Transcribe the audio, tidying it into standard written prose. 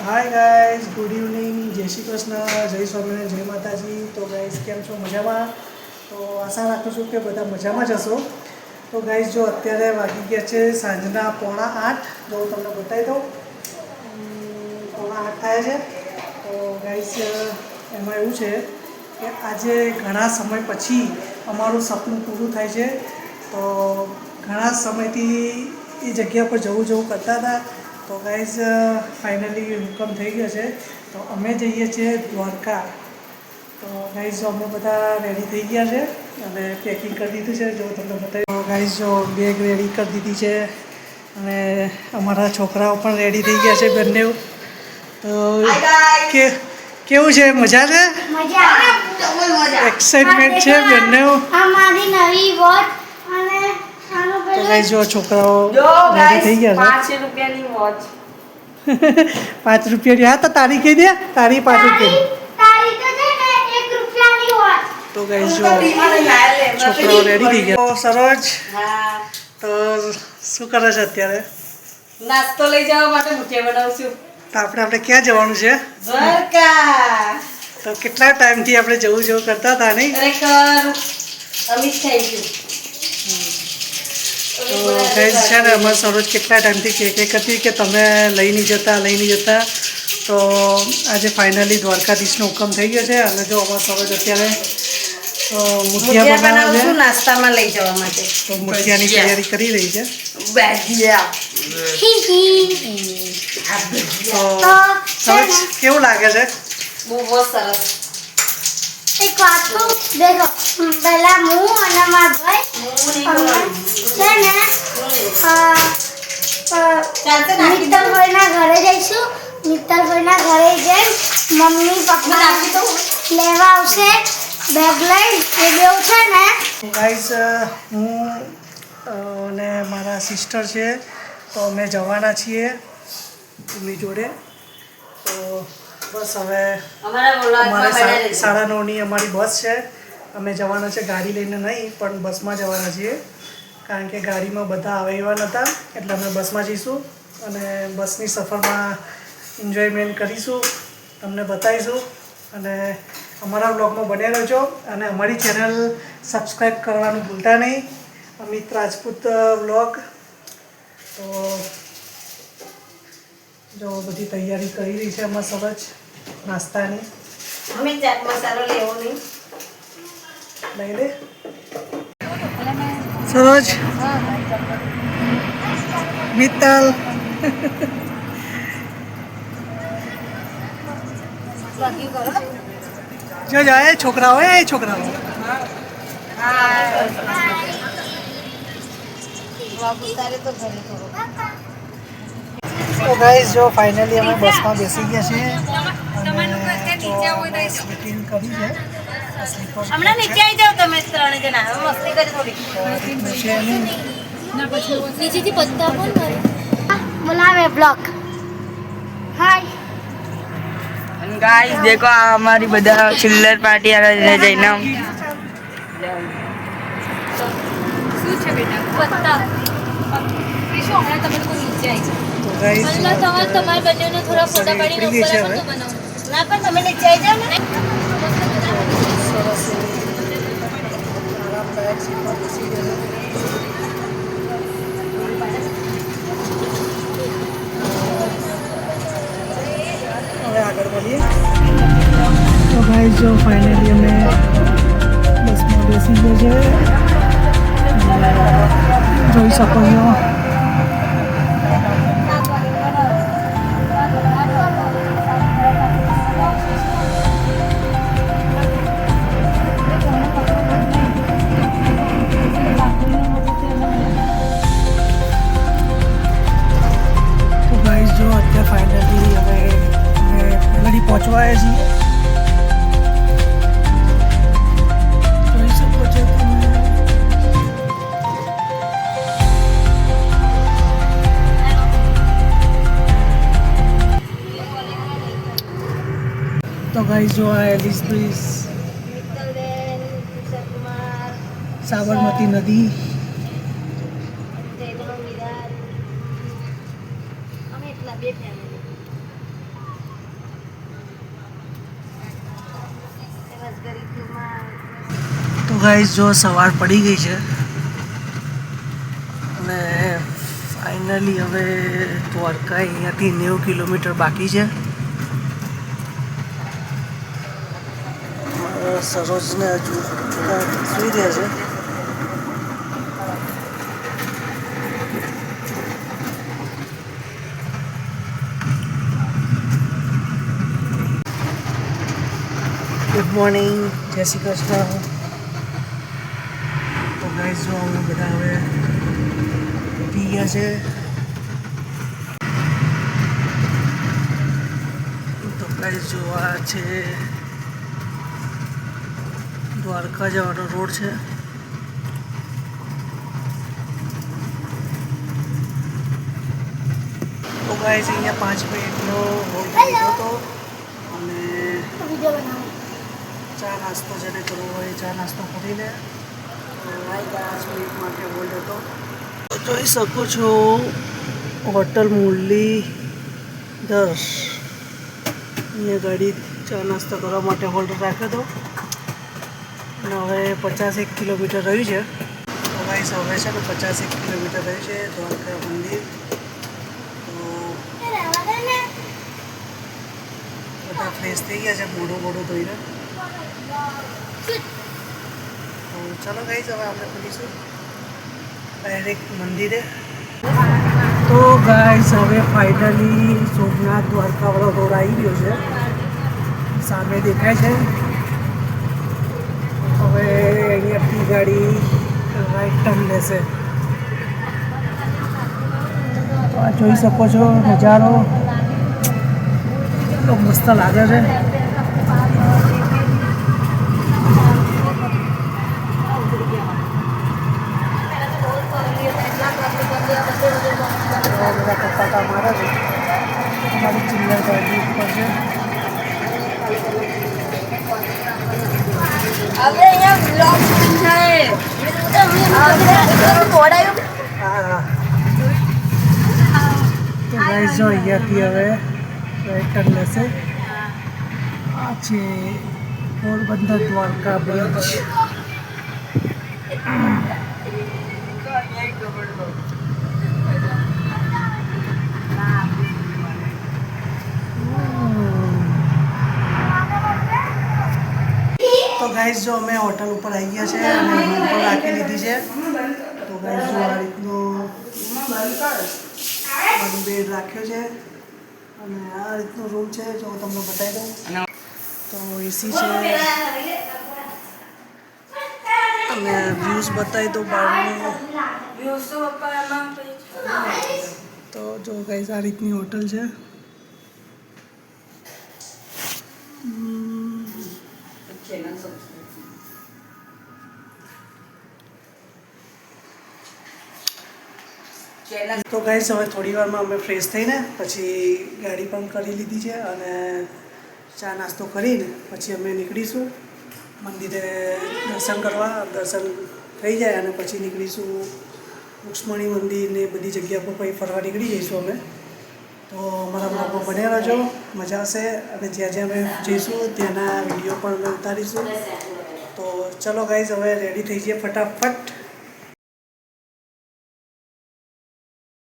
Hi guys, good evening, જય શ્રી કૃષ્ણ, જય સ્વામિનારાયણ, જય માતાજી. તો ગાઈઝ કેમ છો? મજામાં? તો આશા રાખું છું કે બધા મજામાં જ હશો. તો ગાઈઝ જો અત્યારે વાગી ગયા છે સાંજના 7:45. જો હું તમને બતાવી દઉં, 7:45 થાય છે. તો ગાઈઝ એમાં એવું છે કે આજે ઘણા સમય પછી અમારું સપનું પૂરું થાય છે. તો ઘણા સમયથી એ જગ્યા પર જવું કરતા હતા. તો ગાઈઝ ફાઇનલી હુકમ થઈ ગયો છે. તો અમે જઈએ છીએ દ્વારકા. તો ગાઈઝ અમે બધા રેડી થઈ ગયા છે અને પેકિંગ કરી દીધું છે. જો તમને બતાવી, ગાઈઝ જો બેગ રેડી કરી દીધી છે અને અમારા છોકરાઓ પણ રેડી થઈ ગયા છે બંને. તો કેવું છે? મજા છે? એક્સાઇટમેન્ટ છે બંને. અમારી નવી વોચ અને તો ગાઈઝ જો છોકરાઓ રેડી થઈ ગયા છે. 5 રૂપિયાની વોચ. 5 રૂપિયાની? હા, તો તારી કહી દે. તારી 5 રૂપિયાની. તારી તો છે ને 1 રૂપિયાની વોચ. તો ગાઈઝ જો છોકરાઓ રેડી થઈ ગયા. તો સરોજ, હા, તો શું કરે છે અત્યારે? નાસ્તો લઈ જવા માટે મુઠિયા બનાવું છું. તો આપણે ક્યાં જવાનું છે? દ્વારકા. તો કેટલા ટાઈમથી આપણે જવું કરતા હતા નહીં? ખરેખર અમિત થઈ ગયું. તો ગાઈઝ છે ને અમારે સરોજ કેટલા ટાઈમથી કે હતી કે તમે લઈ નહીં જતા. તો આજે ફાઇનલી દ્વારકાધીશનો હુકમ થઈ ગયો છે. અને જો અમારે સરોજ અત્યારે મુઠિયા બનાવવા છે. નાસ્તામાં લઈ જવા માટે. તો મુઠિયાની તૈયારી કરી રહી છે. ભજીયા. તો સરોજ કેવું લાગે છે? બહુ સરસ. એક વાત કહું, દેખો, પહેલા હું અને મારા ભાઈ છે ને મિત્તલભાઈના ઘરે જઈશું. મિત્તલભાઈના ઘરે જઈ મમ્મી પપ્પા લેવા આવશે બેગ લઈ. એ બેવ છે ને. ગાઈઝ હું અને મારા સિસ્ટર છે, તો અમે જવાના છીએ એમની જોડે. તો બસ હવે અમારે 9:30ની અમારી બસ છે. અમે જવાના છે ગાડી લઈને નહીં, પણ બસમાં જવાના છીએ. કારણ કે ગાડીમાં બધા આવે એવા નહોતા, એટલે અમે બસમાં જઈશું અને બસની સફરમાં એન્જોયમેન્ટ કરીશું, તમને બતાવીશું. અને અમારા બ્લોગમાં બન્યા રહેજો અને અમારી ચેનલ સબસ્ક્રાઈબ કરવાનું ભૂલતા નહીં, અમિત રાજપૂત બ્લોગ. તો જો બધી તૈયારી કરી રહી છે અમારે સરોજ નાસ્તાની. અમે ચાટ મસાલો લેવો નહીં. લઈ લે સરોજ. મિત્તલ જો જાય છોકરાઓ. તો ગાઈઝ જો ફાઇનલી અમે બસમાં બેસી ગયા છીએ. મીટિંગ કરી છે. હમણાં નીચે આવી જાવ તમે 3 જણા. મસ્તી કરી થોડી. નીચેથી બધા પણ કરે. બોલાવે બ્લોગ. હાય गाइस देखो हमारी बदा चिल्लर पार्टी आ रही है जैनम. શું છે બેટા? પત્તા વિશો હમણાં તમે લોકો નીચે આવી જાઓ. તો ગાઈઝ તમારે બંનેને થોડા ફોટા પાડીને ઉપર પણ તો બનાવો. ના પણ તમે નીચે આવી જાવ ને. સરસ આરામદાયક સીટમાં બેસી ગયા છે. હવે આગળ મળીએ. તો ગાઈઝ જો ફાઇનલી અમે બસમાં બેસી ગયા છે. જોઈ શકો છો. તો ગાઈઝ જો અત્યારે ફાઇનલી અમે પહોંચવા આવ્યા છીએ. જોઈ શકો છો તમે. તો ગાઈઝ જો આ એલિસ બ્રિજ, સાબરમતી નદી. અમે એટલા બે ફેમિલી તો ગાઈસ જો સવાર પડી ગઈ છે અને ફાઇનલી હવે દ્વારકા અહીંયાથી 90 કિલોમીટર બાકી છે. સરોજને હજુ સુઈ રહ્યા છે. ગુડ મોર્નિંગ, જય શ્રી કૃષ્ણ. તો ગાઈસ જો અમે બધા હવે પી ગયા છે. તો ગાઈસ જો આ છે દ્વારકા જવાનો રોડ છે. તો ગાઈસ અહીંયા 5 મિનિટનો હોલ્ડ લીધો હતો અને ચા નાસ્તો જેને કરવો હોય ચા નાસ્તો કરી લે. 5 મિનિટ માટે હોલ્ડ હતો. તો જોઈ શકો છો હોટલ મુરલીધર અહીંયા ગાડી ચા નાસ્તો કરવા માટે હોલ્ડ રાખ્યો હતો અને હવે 51 કિલોમીટર રહ્યું છે. તો ગાઈસ હવે છે ને 51 કિલોમીટર રહ્યું છે દ્વારકા મંદિર. તો બધા ફ્રેશ થઈ ગયા છે મોઢું ધોઈને. તો ચાલો ગાઈસ હવે આપણે ખોલીશું ડાયરેક્ટ મંદિરે. તો ગાઈસ હવે ફાઇનલી સોમનાથ દ્વારકાવાળો રોડ આવી ગયો છે, સામે દેખાય છે. હવે અહીંયાથી ગાડી રાઈટ ટર્ન લેશે. તો આ જોઈ શકો છો નજારો કેટલો મસ્ત લાગે છે. બધા કપાટા મારે છે. અમારી ચિલ્લર ગાડી ઉપર છે. હવે અહીંયા બ્લોગ છે. હા તો ગાઈસ જો અહીંયાથી હવે રાઈટ ટર્ન લેશે. આ છે પોરબંદર દ્વારકા બ્રિજ. તો ગાઈસ જો અમે હોટલ ઉપર આવી ગયા છે અને રૂમ પણ રાખી લીધી છે. તો ગાઈસ જો આ રીતનું બેડ રાખ્યો છે અને આ રીતનો રૂમ છે. જો હું તમને બતાવી દઉં તો એસી છે અને વ્યૂઝ બતાવી દઉં બહારનું. તો જો ગાઈસ આ રીતની હોટલ છે. તો ગાઈસ હવે થોડી વારમાં અમે ફ્રેશ થઈને પછી ગાડી પણ કરી લીધી છે અને ચા નાસ્તો કરીને પછી અમે નીકળીશું મંદિરે દર્શન કરવા. દર્શન થઈ જાય અને પછી નીકળીશું રૂક્ષ્મણી મંદિર ને બધી જગ્યા પર પછી ફરવા નીકળી જઈશું અમે. તો અમારા બ્લોગમાં બન્યા રહેજો, મજા આવશે અને જ્યાં જ્યાં અમે જઈશું ત્યાંના વિડીયો પણ અમે ઉતારીશું. તો ચલો ગાઈસ હવે રેડી થઈ જઈએ ફટાફટ.